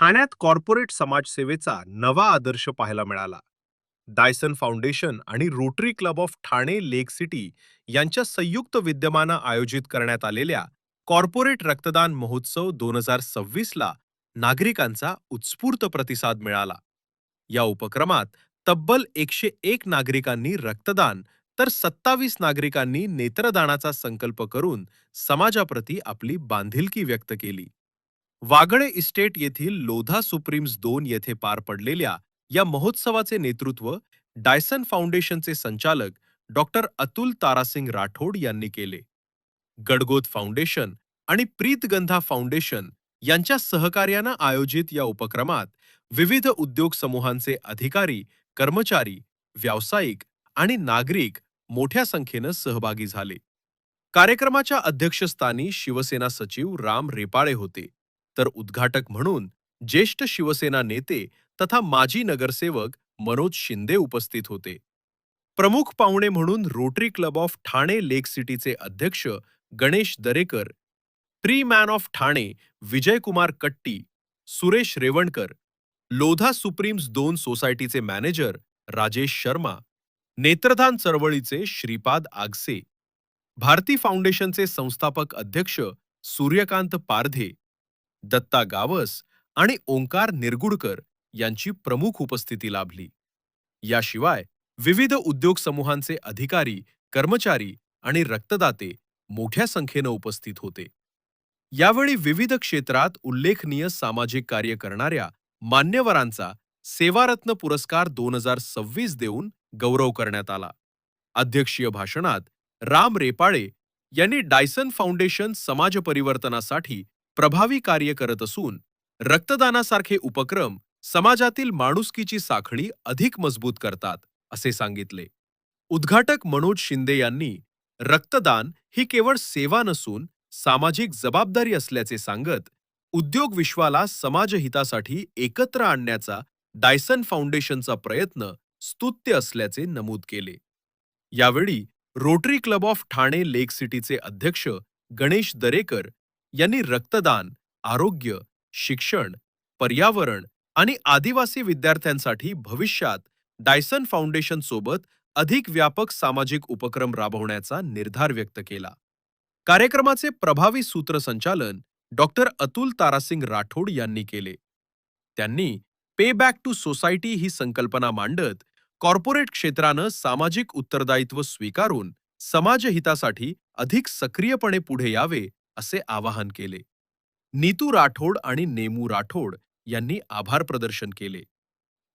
ठाण्यात कॉर्पोरेट समाजसेवेचा नवा आदर्श पाहायला मिळाला. डायसन फाउंडेशन आणि rotary club of Thane lake city यांच्या संयुक्त विद्यमानं आयोजित करण्यात आलेल्या कॉर्पोरेट रक्तदान महोत्सव 2026ला नागरिकांचा उत्स्फूर्त प्रतिसाद मिळाला. या उपक्रमात तब्बल 101 नागरिकांनी रक्तदान तर 27 नागरिकांनी नेत्रदानाचा संकल्प करून समाजाप्रती आपली बांधिलकी व्यक्त केली. वागळे इस्टेट येथील लोधा सुप्रीम्स 2 येथे पार पडलेल्या या महोत्सवाचे नेतृत्व डायसन फाउंडेशनचे संचालक डॉक्टर अतुल तारासिंग राठोड यांनी केले. गडगोत फाउंडेशन आणि प्रीतगंधा फाउंडेशन यांच्या सहकार्यानं आयोजित या उपक्रमात विविध उद्योग समूहांचे अधिकारी, कर्मचारी, व्यावसायिक आणि नागरिक मोठ्या संख्येनं सहभागी झाले. कार्यक्रमाच्या अध्यक्षस्थानी शिवसेना सचिव राम रेपाळे होते, तर उद्घाटक म्हणून ज्येष्ठ शिवसेना नेते तथा माजी नगरसेवक मनोज शिंदे उपस्थित होते. प्रमुख पाहुणे म्हणून रोटरी क्लब ऑफ ठाणे लेक सिटीचे अध्यक्ष Ganesh Darekar, free man of Thane Vijaykumar कट्टी, सुरेश रेवणकर, लोधा सुप्रीम्स 2 सोसायटीचे मॅनेजर राजेश शर्मा, नेत्रदान चळवळीचे श्रीपाद आगसे, भारती फाउंडेशनचे संस्थापक अध्यक्ष सूर्यकांत पारधे, दत्ता गावस आणि ओंकार निरगुडकर यांची प्रमुख उपस्थिती लाभली. याशिवाय विविध उद्योग समूहांचे अधिकारी, कर्मचारी आणि रक्तदाते मोठ्या संख्येनं उपस्थित होते. यावेळी विविध क्षेत्रात उल्लेखनीय सामाजिक कार्य करणाऱ्या मान्यवरांचा सेवारत्न पुरस्कार 2026 देऊन गौरव करण्यात आला. अध्यक्षीय भाषणात राम रेपाळे यांनी डायसन फाउंडेशन समाज परिवर्तनासाठी प्रभावी कार्य करत असून रक्तदानासारखे उपक्रम समाजातील माणुसकीची साखळी अधिक मजबूत करतात, असे सांगितले. उद्घाटक मनोज शिंदे यांनी रक्तदान ही केवळ सेवा नसून सामाजिक जबाबदारी असल्याचे सांगत उद्योग विश्वाला समाजहितासाठी एकत्र आणण्याचा डायसन फाउंडेशनचा प्रयत्न स्तुत्य असल्याचे नमूद केले. यावेळी रोटरी क्लब ऑफ ठाणे लेक सिटीचे अध्यक्ष गणेश दरेकर यांनी रक्तदान, आरोग्य, शिक्षण, पर्यावरण आणि आदिवासी विद्यार्थ्यांसाठी भविष्यात डायसन फाउंडेशन सोबत अधिक व्यापक सामाजिक उपक्रम राबवण्याचा निर्धार व्यक्त केला. कार्यक्रमाचे प्रभावी सूत्रसंचालन डॉक्टर अतुल तारासिंग राठोड यांनी केले. त्यांनी पे बॅक टू सोसायटी ही संकल्पना मांडत कॉर्पोरेट क्षेत्रानं सामाजिक उत्तरदायित्व स्वीकारून समाजहितासाठी अधिक सक्रियपणे पुढे यावे असे आवाहन केले. नीतू राठोड आणि नेमू राठोड यांनी आभार प्रदर्शन केले.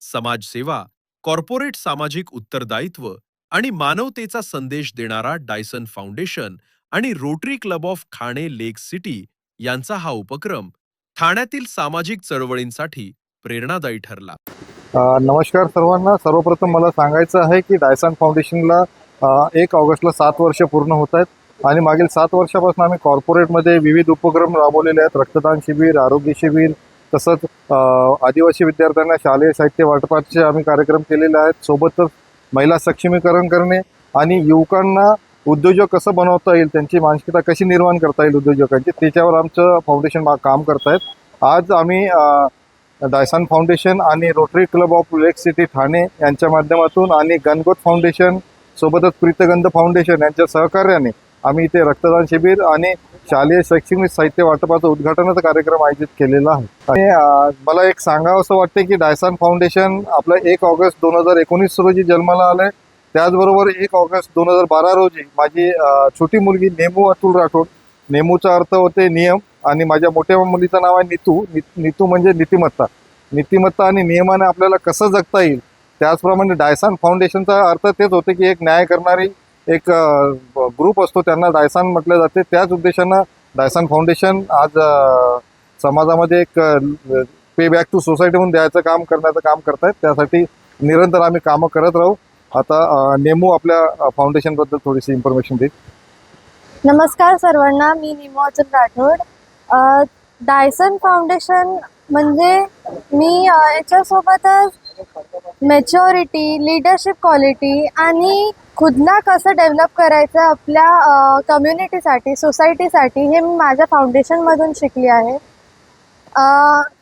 समाजसेवा, कॉर्पोरेट सामाजिक उत्तरदायित्व आणि मानवतेचा संदेश देणारा डायसन फाउंडेशन आणि rotary club of Thane lake city यांचा हा उपक्रम ठाण्यातील सामाजिक चळवळींसाठी प्रेरणादायी ठरला. नमस्कार सर्वांना. सर्वप्रथम मला सांगायचं आहे की डायसन फाउंडेशनला 1 ऑगस्टला 7 वर्ष पूर्ण होत आहेत आणि मागील 7 वर्षापासून आम्ही कॉर्पोरेटमध्ये विविध उपक्रम राबवलेले आहेत. रक्तदान शिबिर, आरोग्य शिबिर, तसंच आदिवासी विद्यार्थ्यांना शालेय साहित्य वाटपाचे आम्ही कार्यक्रम केलेले आहेत. सोबतच महिला सक्षमीकरण करणे आणि युवकांना उद्योजक कसं बनवता येईल, त्यांची मानसिकता कशी निर्माण करता येईल उद्योजकांची, त्याच्यावर आमचं फाउंडेशन काम करत आहेत. आज आम्ही डायसन फाउंडेशन आणि rotary club of lake city Thane यांच्या माध्यमातून आणि गणगोत फाउंडेशन सोबतच प्रीतगंध फाउंडेशन यांच्या सहकार्याने आम्ही इथे रक्तदान शिबिर आणि शालेय शैक्षणिक साहित्य वाटपाचं उद्घाटनाचा कार्यक्रम आयोजित केलेला आहे. आणि मला एक सांगावं असं वाटते की डायसन फाउंडेशन आपलं 1 ऑगस्ट 2019 रोजी जन्माला आलंय. त्याचबरोबर 1 ऑगस्ट 2012 रोजी माझी छोटी मुलगी नेमू अतुल राठोड, नेमूचा अर्थ होते नियम, आणि माझ्या मोठ्या मुलीचं नाव आहे नीतू. नीतू म्हणजे नीतिमत्ता. नीतिमत्ता आणि नियमाने आपल्याला कसं जगता येईल, त्याचप्रमाणे डायसन फाउंडेशनचा अर्थ तेच होते की एक न्याय करणारी एक ग्रुप असतो, त्यांना डायसन म्हटलं जाते. त्याच उद्देशानं डायसन फाउंडेशन आज समाजामध्ये एक पे बॅक टू सोसायटी म्हणून द्यायचं करण्याचं काम करतायत. त्यासाठी निरंतर आम्ही कामं करत राहू. आता नेमू आपल्या फाउंडेशनबद्दल थोडीशी इन्फॉर्मेशन देईल. नमस्कार सर्वांना, मी नेमू अतुल राठोड. डायसन फाउंडेशन म्हणजे मी याच्यासोबतच मॅच्युरिटी, लीडरशिप क्वालिटी आणि खुदला कसं डेव्हलप करायचं आपल्या कम्युनिटीसाठी, सोसायटीसाठी, हे मी माझ्या फाउंडेशनमधून शिकली आहे.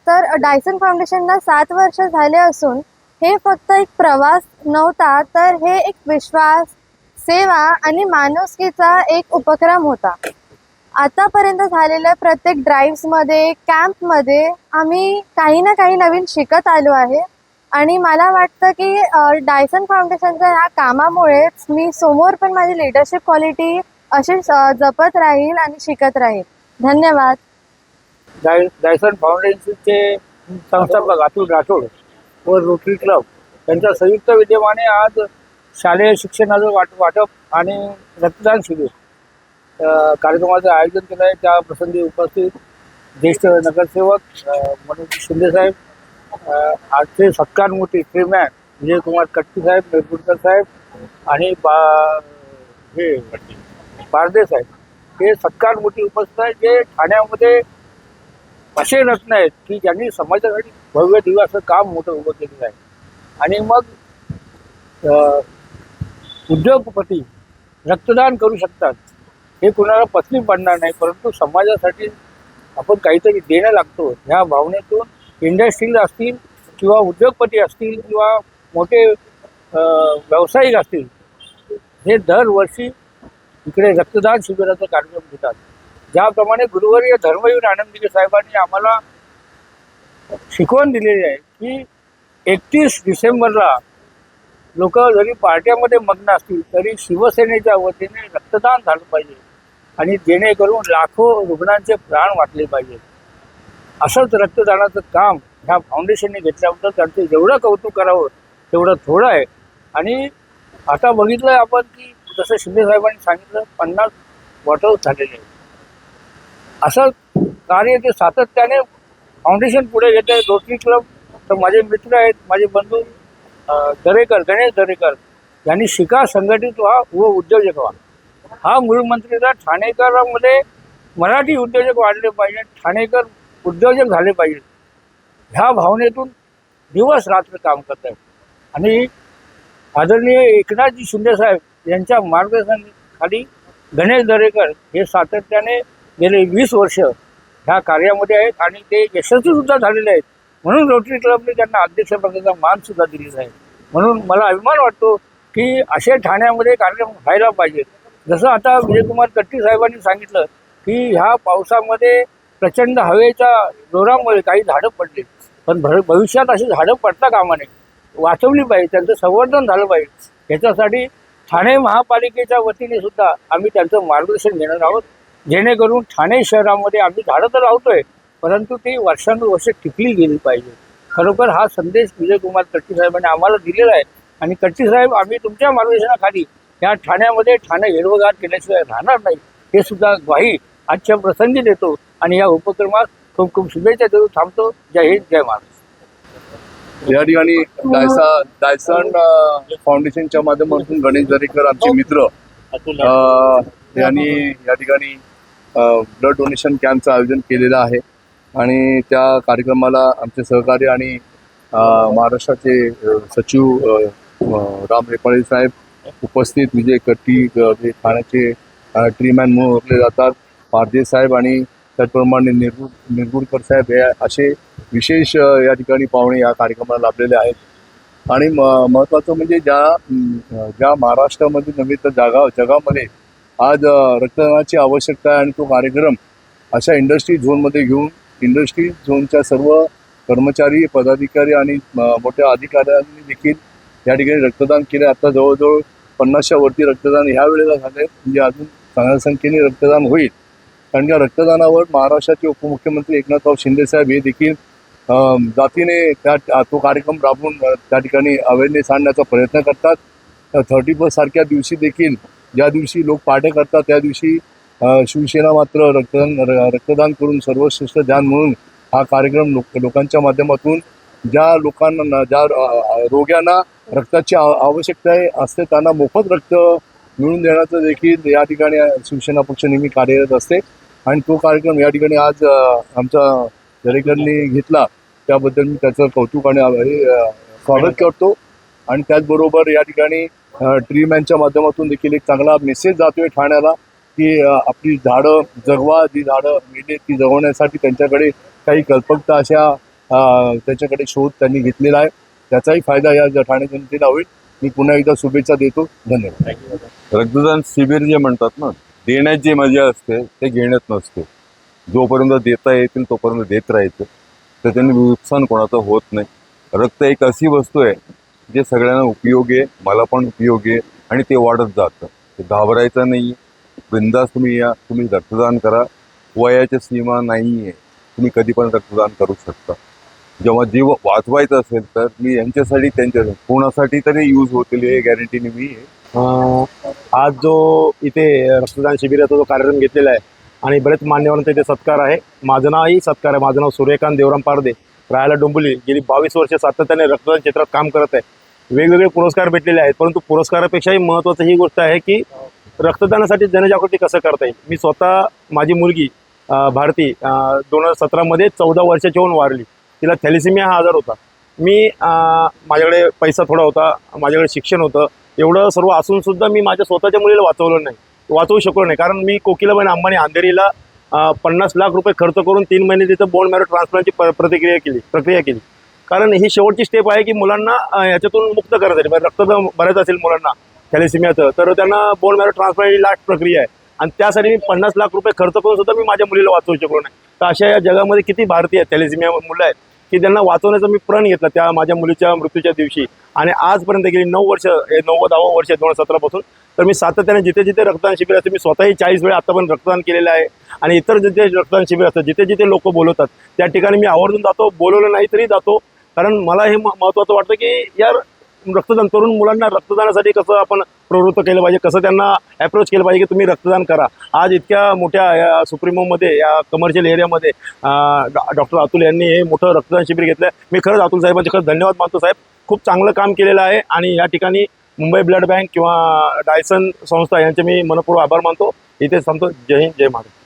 तर डायसन फाउंडेशनला 7 वर्ष झाले असून हे फक्त एक प्रवास नव्हता, तर हे एक विश्वास, सेवा आणि माणुसकीचा एक उपक्रम होता. आतापर्यंत झालेल्या प्रत्येक ड्राईव्हजमध्ये, कॅम्पमध्ये आम्ही काही ना काही नवीन शिकत आलो आहे आणि मला वाटतं की डायसन फाउंडेशनच्या ह्या कामामुळेच मी समोर पण माझी लीडरशिप क्वालिटी अशीच जपत राहील आणि शिकत राहील. धन्यवाद. डायसन फाउंडेशनचे संस्थापक अतुल राठोड व रोटरी क्लब यांच्या संयुक्त विद्यमाने आज शालेय शिक्षणाचं वाटप आणि रक्तदान शिबिर कार्यक्रमाचं आयोजन केलं आहे. त्या प्रसंगी उपस्थित ज्येष्ठ नगरसेवक मनोज शिंदेसाहेब, आजचे सत्कारमूर्ती फ्रीमॅन विजयकुमार कट्टी साहेब, नेरपुरकर साहेब आणि बारदे साहेब हे सत्कारमूर्ती उपस्थित आहेत, जे ठाण्यामध्ये असे रत्न आहेत की ज्यांनी समाजासाठी भव्य दिव्य असं काम मोठं उभं केलेलं आहे. आणि मग उद्योगपती रक्तदान करू शकतात हे कुणाला पसंती पडणार नाही, परंतु समाजासाठी आपण काहीतरी देणं लागतो ह्या भावनेतून इंडस्ट्रीज असतील किंवा उद्योगपती असतील किंवा मोठे व्यावसायिक असतील, हे दरवर्षी इकडे रक्तदान शिबिराचा कार्यक्रम घेतात. ज्याप्रमाणे गुरुवर्य धर्मवीर आनंदगिरी साहेबांनी आम्हाला शिकवण दिलेली आहे की 31 डिसेंबरला लोक जरी पार्ट्यामध्ये मग्न असतील तरी शिवसेनेच्या वतीने रक्तदान झालं पाहिजे आणि जेणेकरून लाखो रुग्णांचे प्राण वाचले पाहिजे. असंच रक्तदानाचं काम ह्या फाउंडेशनने घेतल्याबद्दल त्यांचं जेवढं कौतुक करावं तेवढं थोडं आहे. आणि आता बघितलं आपण की जसं शिंदेसाहेबांनी सांगितलं 50 बॉटल्स झालेले आहेत. असं कार्य ते सातत्याने फाउंडेशन पुढे घेत आहे. रोटरी क्लब तर माझे मित्र आहेत, माझे बंधू गणेश दरेकर यांनी शिका, संघटित व्हा व उद्योजक व्हा हा मूळमंत्रीला ठाणेकरांमध्ये मराठी उद्योजक वाढले पाहिजे, ठाणेकर उद्योजक झाले पाहिजे ह्या भावनेतून दिवस रात्र काम करत आहेत. आणि आदरणीय एकनाथजी शिंदेसाहेब यांच्या मार्गदर्शनाखाली गणेश दरेकर हे सातत्याने गेले 20 वर्ष ह्या कार्यामध्ये आहेत आणि ते यशस्वीसुद्धा झालेले आहेत. म्हणून रोटरी क्लबने त्यांना अध्यक्षपदाचा मानसुद्धा दिलेला आहे. म्हणून मला अभिमान वाटतो की असे ठाण्यामध्ये कार्यक्रम व्हायला पाहिजेत. जसं आता विजयकुमार कट्टी साहेबांनी सांगितलं की ह्या पावसामध्ये प्रचंड हवेच्या जोरामुळे काही झाडं पडली, पण भविष्यात अशी झाडं पडता कामा नये, वाचवली पाहिजे, त्यांचं संवर्धन झालं पाहिजे. याच्यासाठी ठाणे महापालिकेच्या वतीने सुद्धा आम्ही त्यांचं मार्गदर्शन घेणार आहोत, जेणेकरून ठाणे शहरामध्ये आम्ही झाडं तर लावतोय परंतु ती वर्षानुवर्षे टिकली गेली पाहिजे. खरोखर हा संदेश विजयकुमार कट्टी साहेबांनी आम्हाला दिलेला आहे. आणि कट्टी साहेब, आम्ही तुमच्या मार्गदर्शनाखाली या ठाण्यामध्ये ठाणे हिरवगार केल्याशिवाय राहणार नाही हे सुद्धा ग्वाही आजच्या प्रसंगी देतो आणि या उपक्रमात खूप खूप शुभेच्छा देऊ थांबतो. जय हिंद, जय महाराष्ट्र. या ठिकाणी डायसन फाउंडेशनच्या माध्यमातून गणेश दरेकर आमचे मित्र यांनी या ठिकाणी ब्लड डोनेशन कॅम्पचं आयोजन केलेलं आहे आणि त्या कार्यक्रमाला आमचे सहकारी आणि महाराष्ट्राचे सचिव राम रेपाळे साहेब उपस्थित, विजय कट्टी हे ठाण्याचे ट्रीमॅन म्हणून ओळखले जातात, पारदे साहेब आणि त्याचप्रमाणे निरगुडकर साहेब हे असे विशेष या ठिकाणी पाहुणे या कार्यक्रमाला लाभलेले आहेत. आणि महत्त्वाचं म्हणजे ज्या महाराष्ट्रामध्ये नव्हे तर जगामध्ये आज रक्तदानाची आवश्यकता आहे आणि तो कार्यक्रम अशा इंडस्ट्री झोनमध्ये घेऊन इंडस्ट्री झोनच्या सर्व कर्मचारी, पदाधिकारी आणि मोठ्या अधिकाऱ्यांनी देखील या ठिकाणी रक्तदान केले. आता जवळजवळ 50च्या वरती रक्तदान ह्या वेळेला झाले, म्हणजे अजून चांगल्या संख्येने रक्तदान होईल. कारण त्या रक्तदानावर महाराष्ट्राचे उपमुख्यमंत्री एकनाथराव शिंदेसाहेब हे देखील जातीने तो कार्यक्रम राबवून त्या ठिकाणी अवेअरनेस आणण्याचा प्रयत्न करतात. 31 सारख्या दिवशी देखील, ज्या दिवशी लोक पार्ट्या करतात त्या दिवशी शिवसेना मात्र रक्तदान करून सर्वश्रेष्ठ दान म्हणून हा कार्यक्रम लोकांच्या माध्यमातून ज्या लोकांना, ज्या रोग्यांना रक्ताची आवश्यकता असते त्यांना मोफत रक्त मिळवून देण्याचं देखील या ठिकाणी शिवसेना पक्ष नेहमी कार्यरत असते. आणि तो कार्यक्रम या ठिकाणी आज आमचा दरेकरनी घेतला, त्याबद्दल मी त्याचं कौतुक आणि स्वागत करतो. आणि त्याचबरोबर या ठिकाणी ट्रीमॅनच्या माध्यमातून देखील एक चांगला मेसेज जातोय ठाण्याला की आपली झाडं जगवा, जी झाडं मेले ती जगवण्यासाठी त्यांच्याकडे काही कल्पकता अशा त्याच्याकडे शोध त्यांनी घेतलेला आहे. त्याचाही फायदा या ठाणे जनतेला होईल. मी पुन्हा एकदा शुभेच्छा देतो. धन्यवाद. रक्तदान शिबिर जे म्हणतात ना, देण्यात जी मजा असते ते घेण्यात नसते. जोपर्यंत देता येतील तोपर्यंत देत राहायचं, तर त्यांनी नुकसान कोणाचं होत नाही. रक्त एक अशी वस्तू आहे जे सगळ्यांना उपयोगी आहे, मला पण उपयोगी आहे आणि ते वाढत जातं. ते घाबरायचं नाही. बिंदास तुम्ही या, तुम्ही रक्तदान करा. वयाची सीमा नाही आहे, तुम्ही कधी पण रक्तदान करू शकता. जेव्हा जीव वाचवायचं असेल तर मी यांच्यासाठी त्यांच्या कोणासाठी तरी यूज होतील हे गॅरंटीने मी आज जो इथे रक्तदान शिबिराचा जो कार्यक्रम घेतलेला आहे आणि बरेच मान्यवरांचा इथे सत्कार आहे. माझं नावही सत्कार आहे. माझं नाव सूर्यकांत देवराम पारदे, राहायला डोंबिवली. गेली 22 वर्ष सातत्याने रक्तदान क्षेत्रात काम करत आहे. वेगवेगळे पुरस्कार भेटलेले आहेत, परंतु पुरस्कारापेक्षाही महत्त्वाचं ही गोष्ट आहे की रक्तदानासाठी जनजागृती कसं करता येईल. मी स्वतः, माझी मुलगी भारती 2017मध्ये 14 वर्षाची होऊन वारली. तिला थॅलेसिमिया हा आजार होता. मी माझ्याकडे पैसा थोडा होता, माझ्याकडे शिक्षण होतं, एवढं सर्व असून सुद्धा मी माझ्या स्वतःच्या मुलीला वाचवू शकलो नाही. कारण मी कोकिलाबेन अंबानी अंधेरीला 50 लाख रुपये खर्च करून 3 महिने तिथं बोन मॅरो ट्रान्सप्लांटची प्रक्रिया केली. कारण ही शेवटची स्टेप आहे की मुलांना याच्यातून मुक्त करायसाठी. रक्त बऱ्याच असेल मुलांना थॅलेसिमियाचं, तर त्यांना बोन मॅरो ट्रान्सप्लांट ही लास्ट प्रक्रिया आहे. आणि त्यासाठी मी 50 लाख रुपये खर्च करून सुद्धा मी माझ्या मुलीला वाचवू शकलो नाही. तर अशा या जगामध्ये किती भारतीय थॅलेसिमिया मुलं आहेत की त्यांना वाचवण्याचा मी प्रण घेतला त्या माझ्या मुलीच्या मृत्यूच्या दिवशी. आणि आजपर्यंत गेली 9 वर्ष, हे 90वे वर्ष 2017 तर मी सातत्याने जिथे जिथे रक्तदान शिबिर असते, मी स्वतःही 40 वेळा आतापर्यंत रक्तदान केलेलं आहे. आणि इतर जिथे रक्तदान शिबिर असतं, जिथे जिथे लोक बोलवतात त्या ठिकाणी मी आवर्जून जातो. बोलवलं नाही तरी जातो. कारण मला हे महत्त्वाचं वाटतं की यार, रक्तदान तरुण मुलांना रक्तदानासाठी कसं आपण प्रवृत्त केलं पाहिजे, कसं त्यांना अप्रोच केलं पाहिजे की तुम्ही रक्तदान करा. आज इतक्या मोठ्या या सुप्रीमोमध्ये, या कमर्शियल एरियामध्ये डॉक्टर अतुल यांनी हे मोठं रक्तदान शिबिर घेतलं आहे. मी खरंच अतुल साहेबांचे खरंच धन्यवाद मानतो. साहेब, खूप चांगलं काम केलेलं आहे. आणि या ठिकाणी मुंबई ब्लड बँक किंवा डायसन संस्था यांचे मी मनपूर्वक आभार मानतो. इथे सांगतो. जय हिंद, जय महाराष्ट्र.